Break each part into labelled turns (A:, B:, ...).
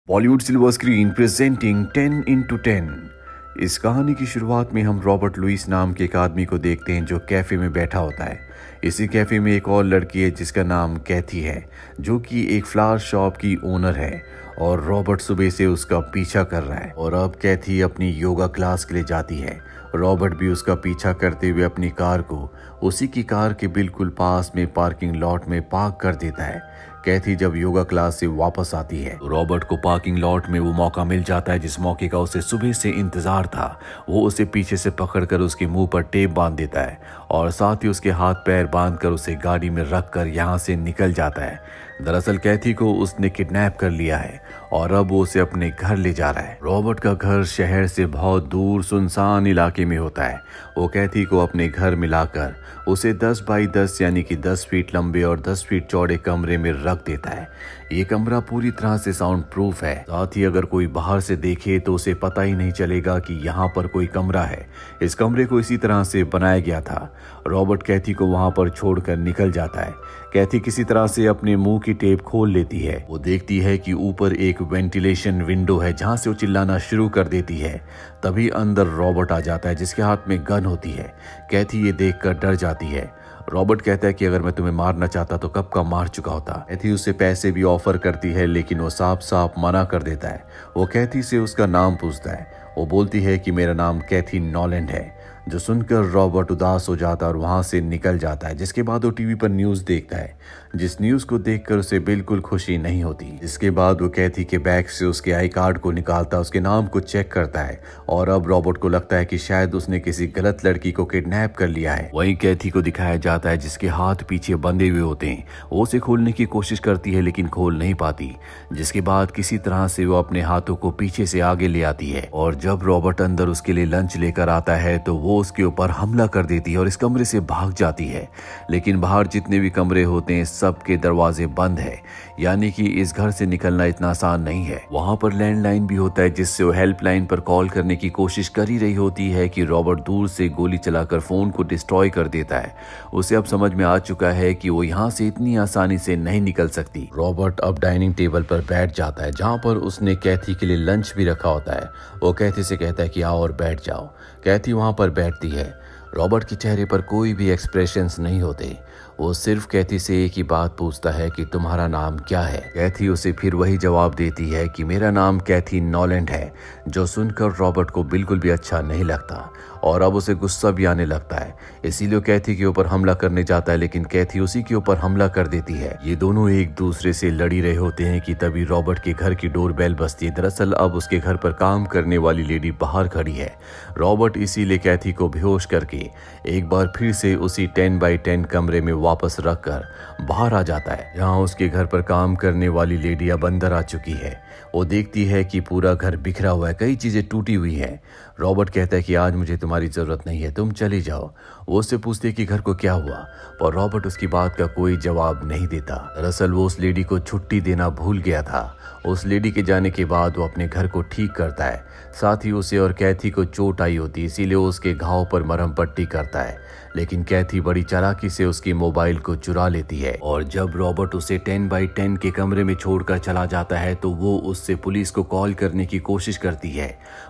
A: Bollywood silver screen presenting 10 into 10। इस कहानी की शुरुआत में हम रॉबर्ट लुइस नाम के एक आदमी को देखते हैं जो कैफे में बैठा होता है। इसी कैफे में एक और लड़की है जिसका नाम कैथी है, जो कि एक फ्लावर शॉप की ओनर है और रॉबर्ट सुबह से उसका पीछा कर रहा है। और अब कैथी अपनी योगा क्लास के लिए जाती है। रॉबर्ट भी उसका पीछा करते हुए अपनी कार को उसी की कार के बिल्कुल पास में पार्किंग लॉट में पार्क कर देता है। कैथी जब योगा क्लास से वापस आती है तो रॉबर्ट को पार्किंग लॉट में वो मौका मिल जाता है जिस मौके का उसे सुबह से इंतजार था। वो उसे पीछे से पकड़कर उसके मुंह पर टेप बांध देता है और साथ ही उसके हाथ पैर बांधकर उसे गाड़ी में रखकर यहाँ से निकल जाता है। दरअसल कैथी को उसने किडनैप कर लिया है और अब वो उसे अपने घर ले जा रहा है। रॉबर्ट का घर शहर से बहुत दूर सुनसान इलाके में होता है। वो कैथी को अपने घर मिलाकर उसे 10 बाई 10 यानी कि 10 फीट लंबे और 10 फीट चौड़े कमरे में रख देता है। ये कमरा पूरी तरह से साउंड प्रूफ है, साथ ही अगर कोई बाहर से देखे तो उसे पता ही नहीं चलेगा कि यहाँ पर कोई कमरा है। इस कमरे को इसी तरह से बनाया गया था। रॉबर्ट कैथी को वहां पर छोड़कर निकल जाता है। कैथी किसी तरह से अपने मुंह की टेप खोल लेती है। वो देखती है कि ऊपर एक वेंटिलेशन विंडो है जहां से वो चिल्लाना शुरू कर देती है। तभी अंदर रॉबर्ट आ जाता है जिसके हाथ में गन होती है। कैथी ये देखकर डर जाती है। रॉबर्ट कहता है कि अगर मैं तुम्हें मारना चाहता तो कब का मार चुका होता। कैथी उसे पैसे भी ऑफर करती है लेकिन वो साफ साफ मना कर देता है। वो कैथी से उसका नाम पूछता है। वो बोलती है कि मेरा नाम कैथी नॉलैंड है, जो सुनकर रॉबर्ट उदास हो जाता है और वहां से निकल जाता है। जिसके बाद वो टीवी पर न्यूज देखता है, जिस न्यूज को देखकर उसे बिल्कुल खुशी नहीं होती। इसके बाद वो कैथी के बैग से उसके आई कार्ड को निकालता, उसके नाम को चेक करता है और अब रॉबर्ट को लगता है कि शायद उसने किसी गलत लड़की को किडनैप कर लिया है। वहीं कैथी को दिखाया जाता है जिसके हाथ पीछे बंधे हुए होते हैं। वो उसे खोलने की कोशिश करती है लेकिन खोल नहीं पाती। जिसके बाद किसी तरह से वो अपने हाथों को पीछे से आगे ले आती है और जब रॉबर्ट अंदर उसके लिए लंच लेकर आता है तो वो उसके ऊपर हमला कर देती है और इस कमरे से भाग जाती है। लेकिन बाहर जितने भी कमरे होते हैं सबके दरवाजे बंद है, यानी कि इस घर से निकलना इतना आसान नहीं है। वहां पर लैंडलाइन भी होता है जिससे वो हेल्पलाइन पर कॉल करने की कोशिश कर ही रही होती है कि रॉबर्ट दूर से गोली चलाकर फोन को डिस्ट्रॉय कर देता है। उसे अब समझ में आ चुका है कि वो यहाँ से इतनी आसानी से नहीं निकल सकती। रॉबर्ट अब डाइनिंग टेबल पर बैठ जाता है जहाँ पर उसने कैथी के लिए लंच भी रखा होता है। वो कैथी से कहता है कि आओ और बैठ जाओ। कैथी वहां पर बैठती है। रॉबर्ट के चेहरे पर कोई भी एक्सप्रेशंस नहीं होते। वो सिर्फ कैथी से एक ही बात पूछता है कि तुम्हारा नाम क्या है। कैथी उसे फिर वही जवाब देती है कि मेरा नाम कैथी नॉलैंड है, जो सुनकर रॉबर्ट को बिल्कुल भी अच्छा नहीं लगता और अब उसे गुस्सा भी आने लगता है। इसीलिए कैथी के ऊपर हमला करने जाता है लेकिन कैथी उसी के ऊपर हमला कर देती है। ये दोनों एक दूसरे से लड़ी रहे होते हैं कि तभी रॉबर्ट के घर की डोरबेल बजती है। दरअसल अब उसके घर पर काम करने वाली लेडी बाहर खड़ी है। रॉबर्ट इसीलिए कैथी को बेहोश करके एक बार फिर से उसी 10 बाई 10 कमरे में वापस रखकर बाहर आ जाता है। यहाँ उसके घर पर काम करने वाली लेडी अब अंदर आ चुकी है। वो देखती है कि पूरा घर बिखरा हुआ है, कई चीजें टूटी हुई हैं। रॉबर्ट कहता है कि आज मुझे तुम्हारी जरूरत नहीं है, तुम चली जाओ। वो उससे पूछती है कि घर को क्या हुआ, पर रॉबर्ट उसकी बात का कोई जवाब नहीं देता। दरअसल वो उस लेडी को छुट्टी देना भूल गया था। उस लेडी के जाने के बाद वो अपने घर को ठीक करता है। साथ ही उसे और कैथी को चोट आई होती है, इसीलिए वो उसके घाव पर मरहम पट्टी करता है। लेकिन कैथी बड़ी चालाकी से उसकी मोबाइल को चुरा लेती है और जब रॉबर्ट उसे 10 बाई 10 के कमरे में छोड़कर चला जाता है तो वो उससे पुलिस को कॉल करने की कोशिश करती है।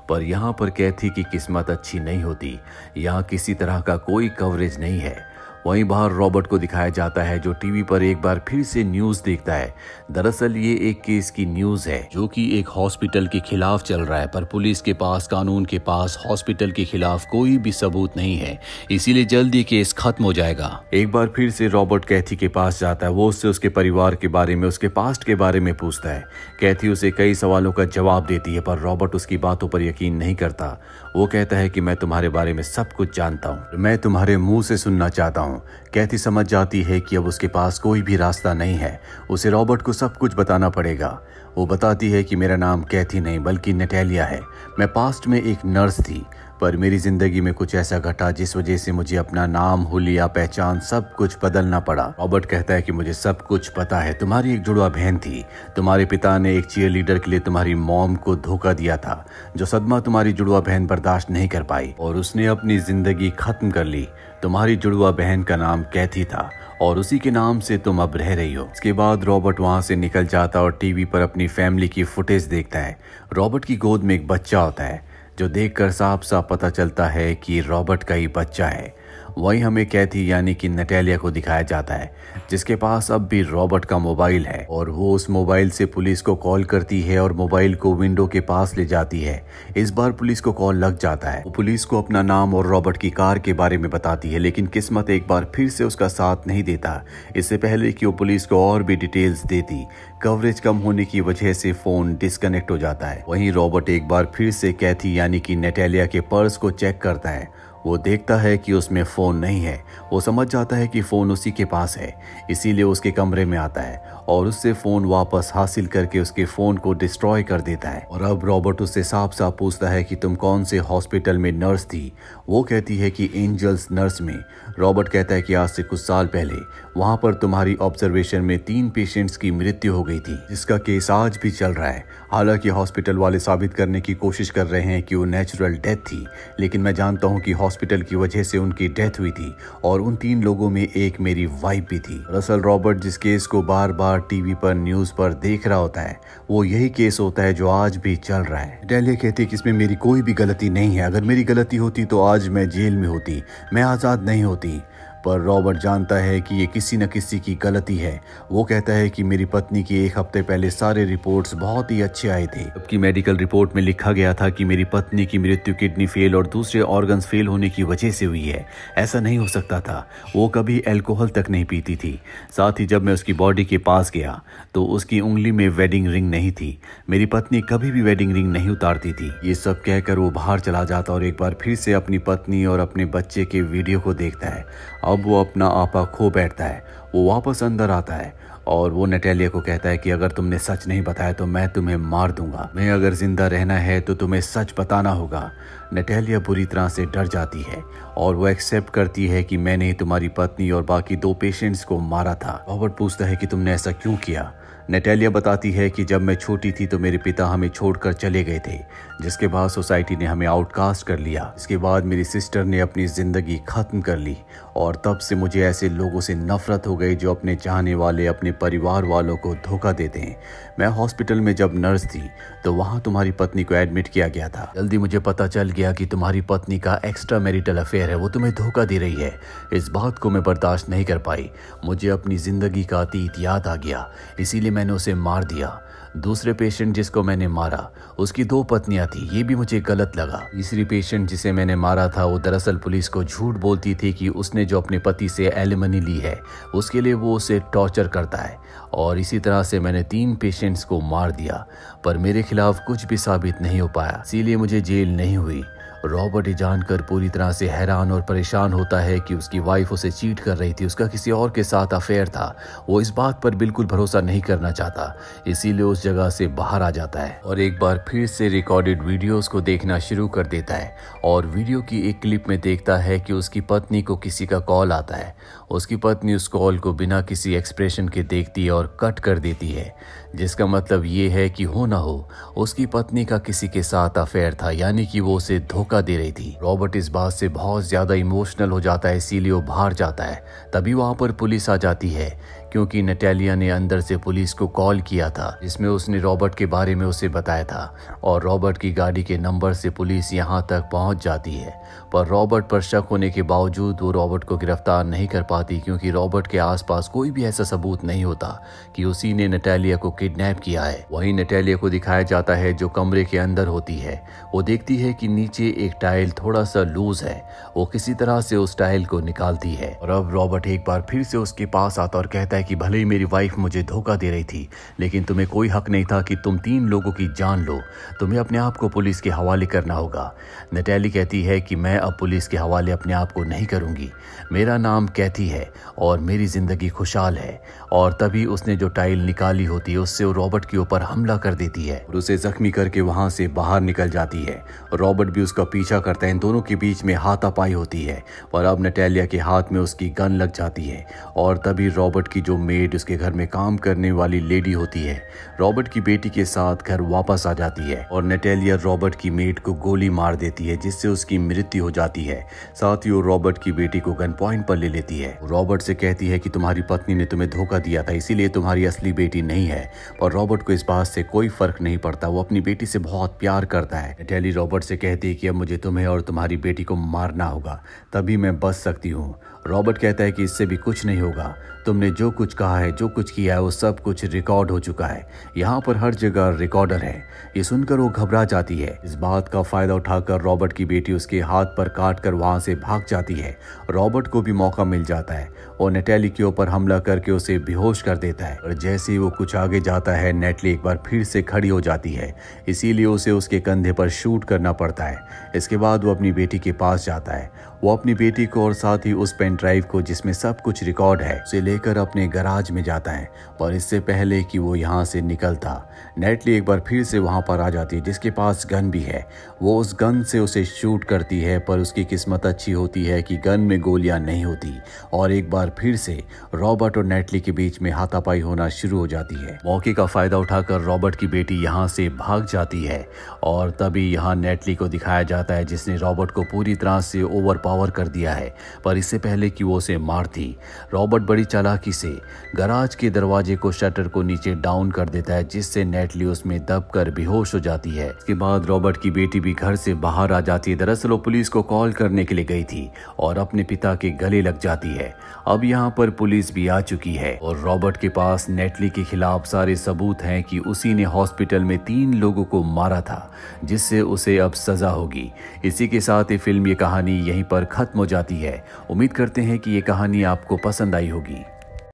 A: पर यहाँ पर कैथी की किस्मत अच्छी नहीं होती। यहाँ किसी तरह का कोई कवरेज नहीं है। वहीं बाहर रॉबर्ट को दिखाया जाता है जो टीवी पर एक बार फिर से न्यूज देखता है। दरअसल ये एक केस की न्यूज है जो कि एक हॉस्पिटल के खिलाफ चल रहा है, पर पुलिस के पास, कानून के पास हॉस्पिटल के खिलाफ कोई भी सबूत नहीं है, इसीलिए जल्द ये केस खत्म हो जाएगा। एक बार फिर से रॉबर्ट कैथी के पास जाता है। वो उससे उसके परिवार के बारे में, उसके पास्ट के बारे में पूछता है। कैथी उसे कई सवालों का जवाब देती है पर रॉबर्ट उसकी बातों पर यकीन नहीं करता। वो कहता है कि मैं तुम्हारे बारे में सब कुछ जानता हूँ, मैं तुम्हारे मुंह से सुनना चाहता हूँ। कैथी समझ जाती है कि अब उसके पास कोई भी रास्ता नहीं है, उसे रॉबर्ट को सब कुछ बताना पड़ेगा। वो बताती है कि मेरा नाम कैथी नहीं बल्कि नटालिया है। मैं पास्ट में एक नर्स थी, पर मेरी जिंदगी में कुछ ऐसा घटा जिस वजह से मुझे अपना नाम, हुलिया, पहचान सब कुछ बदलना पड़ा। रॉबर्ट कहता है कि मुझे सब कुछ पता है। तुम्हारी एक जुड़वा बहन थी। तुम्हारे पिता ने एक चीयर लीडर के लिए तुम्हारी मॉम को धोखा दिया था, जो सदमा तुम्हारी जुड़वा बहन बर्दाश्त नहीं कर पाई और उसने अपनी जिंदगी खत्म कर ली। तुम्हारी जुड़वा बहन का नाम कैथी था और उसी के नाम से तुम अब रह रही हो। इसके बाद रॉबर्ट वहां से निकल जाता और टीवी पर अपनी फैमिली की फुटेज देखता है। रॉबर्ट की गोद में एक बच्चा होता है जो देखकर साफ साफ पता चलता है कि रॉबर्ट का ही बच्चा है। वहीं हमें कैथी यानी कि नटालिया को दिखाया जाता है जिसके पास अब भी रॉबर्ट का मोबाइल है और वो उस मोबाइल से पुलिस को कॉल करती है और मोबाइल को विंडो के पास ले जाती है। इस बार पुलिस को कॉल लग जाता है। वो पुलिस को अपना नाम और रॉबर्ट की कार के बारे में बताती है, लेकिन किस्मत एक बार फिर से उसका साथ नहीं देता। इससे पहले कि वो पुलिस को और भी डिटेल्स देती, कवरेज कम होने की वजह से फोन डिस्कनेक्ट हो जाता है। वहीं रॉबर्ट एक बार फिर से कैथी यानी कि नटालिया के पर्स को चेक करता है। वो देखता है कि उसमें फ़ोन नहीं है। वो समझ जाता है कि फ़ोन उसी के पास है, इसीलिए उसके कमरे में आता है और उससे फ़ोन वापस हासिल करके उसके फ़ोन को डिस्ट्रॉय कर देता है। और अब रॉबर्ट उससे साफ साफ पूछता है कि तुम कौन से हॉस्पिटल में नर्स थी। वो कहती है कि एंजल्स नर्स में। रॉबर्ट कहता है कि आज से कुछ साल पहले वहाँ पर तुम्हारी ऑब्जर्वेशन में 3 पेशेंट्स की मृत्यु हो गई थी, जिसका केस आज भी चल रहा है। हालांकि हॉस्पिटल वाले साबित करने की कोशिश कर रहे हैं कि वो नेचुरल डेथ थी, लेकिन मैं जानता हूँ कि हॉस्पिटल की वजह से उनकी डेथ हुई थी और उन 3 लोगों में एक मेरी वाइफ भी थी। दरअसल रॉबर्ट जिस केस को बार बार टीवी पर न्यूज पर देख रहा होता है वो यही केस होता है जो आज भी चल रहा है। नटालिया कहती है कि इसमें मेरी कोई भी गलती नहीं है। अगर मेरी गलती होती तो आज मैं जेल में होती, मैं आज़ाद नहीं होती। पर रॉबर्ट जानता है कि ये किसी न किसी की गलती है। वो कहता है कि मेरी पत्नी की 1 हफ्ते पहले सारे रिपोर्ट्स बहुत ही अच्छे आए थे, जबकि मेडिकल रिपोर्ट में लिखा गया था कि मेरी पत्नी की मृत्यु किडनी फेल और दूसरे ऑर्गन्स फेल होने की वजह से हुई है। ऐसा नहीं हो सकता था। वो कभी अल्कोहल तक नहीं पीती थी। साथ ही जब मैं उसकी बॉडी के पास गया तो उसकी उंगली में वेडिंग रिंग नहीं थी। मेरी पत्नी कभी भी वेडिंग रिंग नहीं उतारती थी। ये सब कहकर वो बाहर चला जाता और एक बार फिर से अपनी पत्नी और अपने बच्चे के वीडियो को देखता है। अब वो अपना आपा खो बैठता है। वो वापस अंदर आता है और वो नटालिया को कहता है कि अगर तुमने सच नहीं बताया तो मैं तुम्हें मार दूंगा। मैं अगर जिंदा रहना है तो तुम्हें सच बताना होगा। नटालिया बुरी तरह से डर जाती है और वो एक्सेप्ट करती है कि मैंने तुम्हारी पत्नी और बाकी 2 पेशेंट्स को मारा था। रॉबर्ट पूछता है कि तुमने ऐसा क्यों किया। नटालिया बताती है कि जब मैं छोटी थी तो मेरे पिता हमें छोड़कर चले गए थे, जिसके बाद सोसाइटी ने हमें आउटकास्ट कर लिया। इसके बाद मेरी सिस्टर ने अपनी ज़िंदगी ख़त्म कर ली और तब से मुझे ऐसे लोगों से नफरत हो गई जो अपने चाहने वाले अपने परिवार वालों को धोखा देते हैं। मैं हॉस्पिटल में जब नर्स थी तो वहाँ तुम्हारी पत्नी को एडमिट किया गया था। जल्दी मुझे पता चल गया कि तुम्हारी पत्नी का एक्स्ट्रा मैरिटल अफेयर है, वो तुम्हें धोखा दे रही है। इस बात को मैं बर्दाश्त नहीं कर पाई। मुझे अपनी ज़िंदगी का अतीत याद आ गया, इसीलिए मैंने उसे मार दिया। दूसरे पेशेंट जिसको मैंने मारा उसकी 2 पत्नियां थी, ये भी मुझे गलत लगा। तीसरी पेशेंट जिसे मैंने मारा था वो दरअसल पुलिस को झूठ बोलती थी कि उसने जो अपने पति से एलिमनी ली है उसके लिए वो उसे टॉर्चर करता है। और इसी तरह से मैंने 3 पेशेंट्स को मार दिया, पर मेरे खिलाफ कुछ भी साबित नहीं हो पाया, इसीलिए मुझे जेल नहीं हुई। रॉबर्ट ये जानकर पूरी तरह से हैरान और परेशान होता है कि उसकी वाइफ उसे चीट कर रही थी, उसका किसी और के साथ अफेयर था। वो इस बात पर बिल्कुल भरोसा नहीं करना चाहता, इसीलिए उस जगह से बाहर आ जाता है और एक बार फिर से रिकॉर्डेड वीडियोस को देखना शुरू कर देता है। और वीडियो की एक क्लिप में देखता है कि उसकी पत्नी को किसी का कॉल आता है। उसकी पत्नी उस कॉल को बिना किसी एक्सप्रेशन के देखती है और कट कर देती है, जिसका मतलब ये है कि हो ना हो उसकी पत्नी का किसी के साथ अफेयर था, यानी कि वो उसे धोखा दे रही थी। रॉबर्ट इस बात से बहुत ज्यादा इमोशनल हो जाता है, इसीलिए वो बाहर जाता है। तभी वहां पर पुलिस आ जाती है क्योंकि नटालिया ने अंदर से पुलिस को कॉल किया था जिसमें उसने रॉबर्ट के बारे में उसे बताया था और रॉबर्ट की गाड़ी के नंबर से पुलिस यहां तक पहुंच जाती है। पर रॉबर्ट पर शक होने के बावजूद वो रॉबर्ट को गिरफ्तार नहीं कर पाती क्योंकि रॉबर्ट के आसपास कोई भी ऐसा सबूत नहीं होता कि उसी ने नटालिया को किडनैप किया है। वहीं नटालिया को दिखाया जाता है जो कमरे के अंदर होती है। वो देखती है कि नीचे एक टाइल थोड़ा सा लूज है। वो किसी तरह से उस टाइल को निकालती है और अब रॉबर्ट एक बार फिर से उसके पास आता और कहता है कि भले ही मेरी वाइफ मुझे धोखा दे रही थी, लेकिन तुम्हें कोई हक नहीं था कि तुम 3 लोगों की जान लो। तुम्हें अपने आप को पुलिस के हवाले करना होगा। नटाली कहती है कि मैं अब पुलिस के हवाले अपने आप को नहीं करूंगी। मेरा नाम कैथी है और मेरी जिंदगी खुशहाल है। और तभी उसने जो टाइल निकाली होती है उससे वो रॉबर्ट के ऊपर हमला कर देती है और उसे जख्मी करके वहां से बाहर निकल जाती है। रॉबर्ट भी उसका पीछा करता है। इन दोनों के बीच में हाथापाई होती है और अब नटालिया के हाथ में उसकी गन लग जाती है और तभी रॉबर्ट की जो जो मेड उसके घर में काम करने वाली लेडी होती है रॉबर्ट की बेटी के साथ घर वापस आ जाती है और नैटेलिया रॉबर्ट की मेड को गोली मार देती है जिससे उसकी मृत्यु हो जाती है। साथ ही वो रॉबर्ट की बेटी को गन पॉइंट पर ले लेती है। रॉबर्ट से कहती है कि तुम्हारी पत्नी ने तुम्हें धोखा दिया था, इसीलिए तुम्हारी असली बेटी नहीं है। और रॉबर्ट को इस बात से कोई फर्क नहीं पड़ता, वो अपनी बेटी से बहुत प्यार करता है। नैटेली रॉबर्ट से कहती है कि अब मुझे तुम्हें और तुम्हारी बेटी को मारना होगा, तभी मैं बच सकती हूँ। रॉबर्ट कहता है कि इससे भी कुछ नहीं होगा, तुमने जो कुछ कहा है, जो कुछ किया है, वो सब कुछ रिकॉर्ड हो चुका है। यहाँ पर हर जगह रिकॉर्डर है। ये सुनकर वो घबरा जाती है। इस बात का फायदा उठाकर रॉबर्ट की बेटी उसके हाथ पर काट कर वहां से भाग जाती है। रॉबर्ट को भी मौका मिल जाता है और नैटेली के ऊपर हमला करके उसे बेहोश कर देता है। और जैसे ही वो कुछ आगे जाता है, नैटेली एक बार फिर से खड़ी हो जाती है, इसीलिए उसे उसके कंधे पर शूट करना पड़ता है। इसके बाद वो अपनी बेटी के पास जाता है। वो अपनी बेटी को और साथ ही उस पेन ड्राइव को जिसमें सब कुछ रिकॉर्ड है उसे लेकर अपने गैराज में जाता है। पर इससे पहले कि वो यहाँ से निकलता, नैटेली एक बार फिर से वहाँ पर आ जाती है जिसके पास गन भी है। वो उस गन से उसे शूट करती है, पर उसकी किस्मत अच्छी होती है कि गन में गोलियां नहीं होती और एक बार फिर से रॉबर्ट और नैटेली के बीच में हाथापाई होना शुरू हो जाती है। मौके का फायदा उठाकर रॉबर्ट की बेटी यहाँ से भाग जाती है और तभी यहाँ नैटेली को दिखाया जाता है जिसने रॉबर्ट को पूरी तरह से ओवर पावर कर दिया है। पर इससे पहले कि वो उसे मारती, रॉबर्ट बड़ी चालाकी से गैराज के दरवाजे को, शटर को नीचे डाउन कर देता है जिससे नैटेली उसमें दबकर बेहोश हो जाती है। इसके बाद रॉबर्ट की बेटी भी घर से बाहर आ जाती है। दरअसल वो पुलिस को कॉल करने के लिए गई थी और अपने पिता के गले लग जाती है। अब यहाँ पर पुलिस भी आ चुकी है और रॉबर्ट के पास नैटेली के खिलाफ सारे सबूत हैं कि उसी ने हॉस्पिटल में 3 लोगों को मारा था, जिससे उसे अब सजा होगी। इसी के साथ ये फिल्म, ये कहानी यहीं पर खत्म हो जाती है। उम्मीद करते हैं कि ये कहानी आपको पसंद आई होगी।